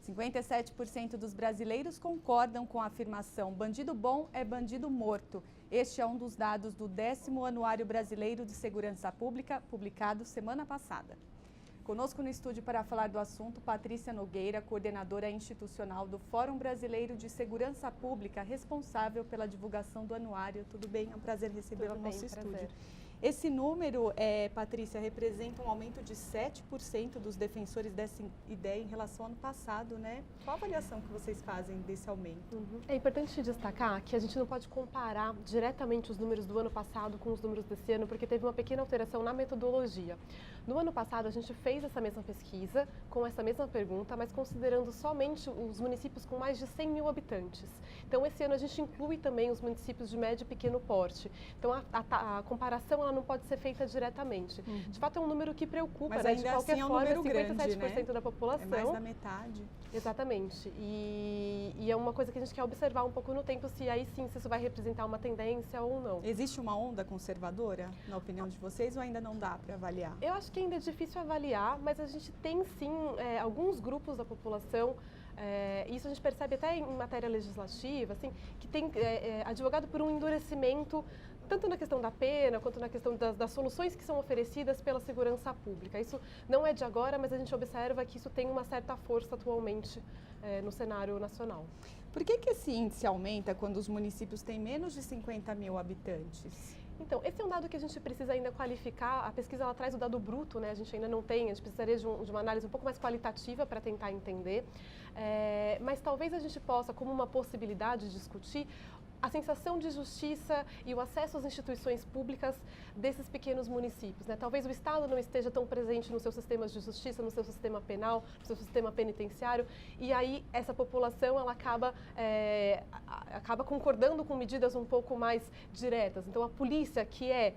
57% dos brasileiros concordam com a afirmação bandido bom é bandido morto. Este é um dos dados do 10º Anuário Brasileiro de Segurança Pública, publicado semana passada. Conosco no estúdio para falar do assunto, Patrícia Nogueira, coordenadora institucional do Fórum Brasileiro de Segurança Pública, responsável pela divulgação do anuário. Tudo bem? É um prazer recebê-la no nosso estúdio. Esse número, Patrícia, representa um aumento de 7% dos defensores dessa ideia em relação ao ano passado, né? Qual a avaliação que vocês fazem desse aumento? É importante destacar que a gente não pode comparar diretamente os números do ano passado com os números desse ano, porque teve uma pequena alteração na metodologia. No ano passado, a gente fez essa mesma pesquisa, com essa mesma pergunta, mas considerando somente os municípios com mais de 100 mil habitantes. Então, esse ano a gente inclui também os municípios de médio e pequeno porte. Então, a comparação ela não pode ser feita diretamente. De fato, é um número que preocupa, mas né? De qualquer assim, forma, é um número 57% grande, né? da população. É mais da metade. Exatamente. E é uma coisa que a gente quer observar um pouco no tempo, se aí sim se isso vai representar uma tendência ou não. Existe uma onda conservadora, na opinião de vocês, ou ainda não dá para avaliar? Eu acho que ainda é difícil avaliar, mas a gente tem sim alguns grupos da população, isso a gente percebe até em matéria legislativa, assim, que tem advogado por um endurecimento, tanto na questão da pena, quanto na questão das soluções que são oferecidas pela segurança pública. Isso não é de agora, mas a gente observa que isso tem uma certa força atualmente no cenário nacional. Por que esse índice aumenta quando os municípios têm menos de 50 mil habitantes? Então, esse é um dado que a gente precisa ainda qualificar. A pesquisa ela traz o dado bruto, né? A gente ainda não tem, a gente precisaria de uma análise um pouco mais qualitativa para tentar entender. Mas talvez a gente possa, como uma possibilidade, discutir a sensação de justiça e o acesso às instituições públicas desses pequenos municípios, né? Talvez o Estado não esteja tão presente nos seus sistemas de justiça, no seu sistema penal, no seu sistema penitenciário, e aí essa população ela acaba concordando com medidas um pouco mais diretas. Então a polícia, que é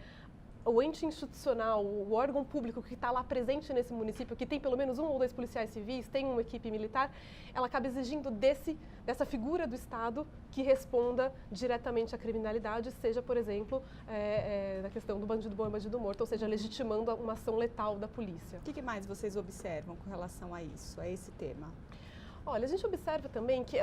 o ente institucional, o órgão público que está lá presente nesse município, que tem pelo menos 1 ou 2 policiais civis, tem uma equipe militar, ela acaba exigindo dessa figura do Estado que responda diretamente à criminalidade, seja, por exemplo, na questão do bandido bom e bandido morto, ou seja, legitimando uma ação letal da polícia. O que mais vocês observam com relação a isso, a esse tema? Olha, a gente observa também que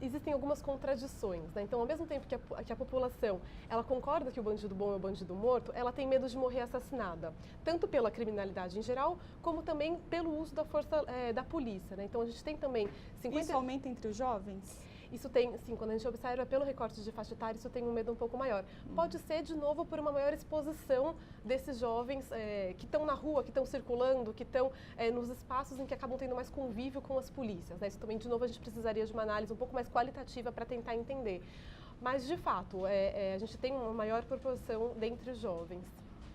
existem algumas contradições, né? Então, ao mesmo tempo que a população ela concorda que o bandido bom é o bandido morto, ela tem medo de morrer assassinada, tanto pela criminalidade em geral, como também pelo uso da força da polícia, né? Então, a gente tem também... Isso aumenta entre os jovens? Isso tem, sim, quando a gente observa pelo recorte de faixa etária, isso tem um medo um pouco maior. Pode ser, de novo, por uma maior exposição desses jovens que estão na rua, que estão circulando, que estão nos espaços em que acabam tendo mais convívio com as polícias, né? Isso também, de novo, a gente precisaria de uma análise um pouco mais qualitativa para tentar entender. Mas, de fato, a gente tem uma maior proporção dentre os jovens.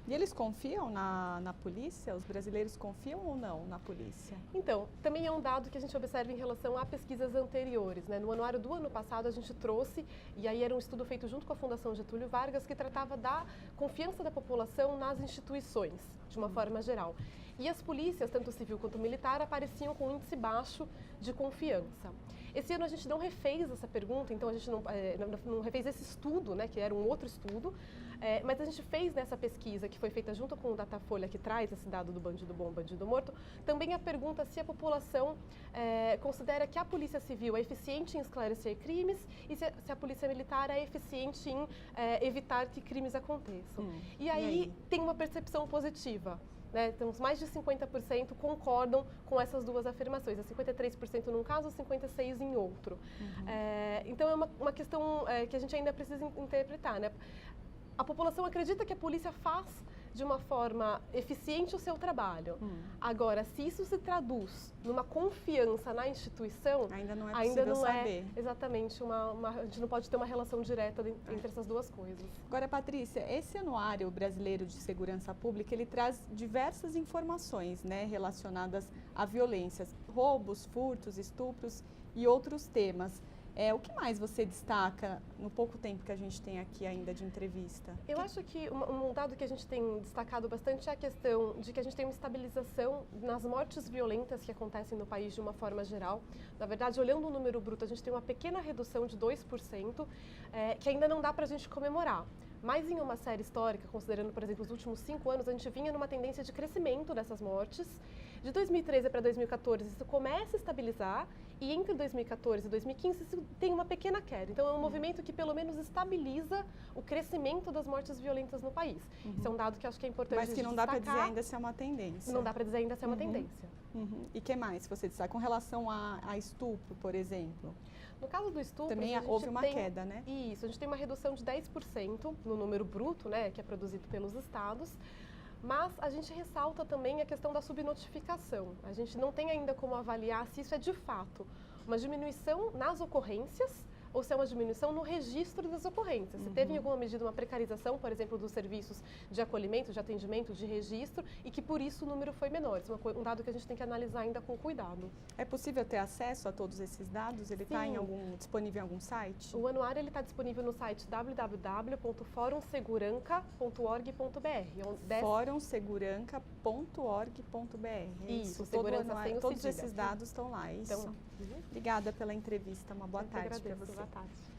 E eles confiam na polícia? Os brasileiros confiam ou não na polícia? Então, também é um dado que a gente observa em relação a pesquisas anteriores, né? No anuário do ano passado a gente trouxe, e aí era um estudo feito junto com a Fundação Getúlio Vargas, que tratava da confiança da população nas instituições, de uma forma geral. E as polícias, tanto civil quanto militar, apareciam com um índice baixo de confiança. Esse ano a gente não refez essa pergunta, então a gente não refez esse estudo, né, que era um outro estudo, mas a gente fez nessa pesquisa, que foi feita junto com o Datafolha, que traz esse dado do bandido bom, bandido morto, também a pergunta se a população considera que a Polícia Civil é eficiente em esclarecer crimes e se a Polícia Militar é eficiente em evitar que crimes aconteçam. E aí tem uma percepção positiva. Né, temos mais de 50% concordam com essas duas afirmações, 53% num caso, 56% em outro. Então é uma questão que a gente ainda precisa interpretar, né? A população acredita que a polícia faz de uma forma eficiente o seu trabalho. Agora, se isso se traduz numa confiança na instituição, ainda não é possível saber. Exatamente, a gente não pode ter uma relação direta entre essas duas coisas. Agora, Patrícia, esse anuário brasileiro de segurança pública, ele traz diversas informações, né, relacionadas a violências, roubos, furtos, estupros e outros temas. O que mais você destaca no pouco tempo que a gente tem aqui ainda de entrevista? Eu acho que um dado que a gente tem destacado bastante é a questão de que a gente tem uma estabilização nas mortes violentas que acontecem no país de uma forma geral. Na verdade, olhando o número bruto, a gente tem uma pequena redução de 2%, que ainda não dá para a gente comemorar. Mas em uma série histórica, considerando, por exemplo, os últimos 5 anos, a gente vinha numa tendência de crescimento dessas mortes, De 2013 para 2014, isso começa a estabilizar e entre 2014 e 2015 isso tem uma pequena queda. Então, é um movimento que pelo menos estabiliza o crescimento das mortes violentas no país. Isso é um dado que acho que é importante Mas que não dá para dizer ainda se é uma tendência. Não dá para dizer ainda se é uma tendência. E o que mais você destaca com relação a estupro, por exemplo? No caso do estupro, também houve uma queda, né? Isso, a gente tem uma redução de 10% no número bruto, né, que é produzido pelos estados. Mas a gente ressalta também a questão da subnotificação. A gente não tem ainda como avaliar se isso é de fato uma diminuição nas ocorrências ou se é uma diminuição no registro das ocorrências. Se teve em alguma medida uma precarização, por exemplo, dos serviços de acolhimento, de atendimento, de registro, e que por isso o número foi menor. Isso é um dado que a gente tem que analisar ainda com cuidado. É possível ter acesso a todos esses dados? Ele está disponível em algum site? O anuário está disponível no site www.forumseguranca.org.br. Forumseguranca.org.br. Isso, segurança sem o todos esses dados estão lá, é isso? Então, Obrigada pela entrevista, uma boa tarde para você. Boa tarde.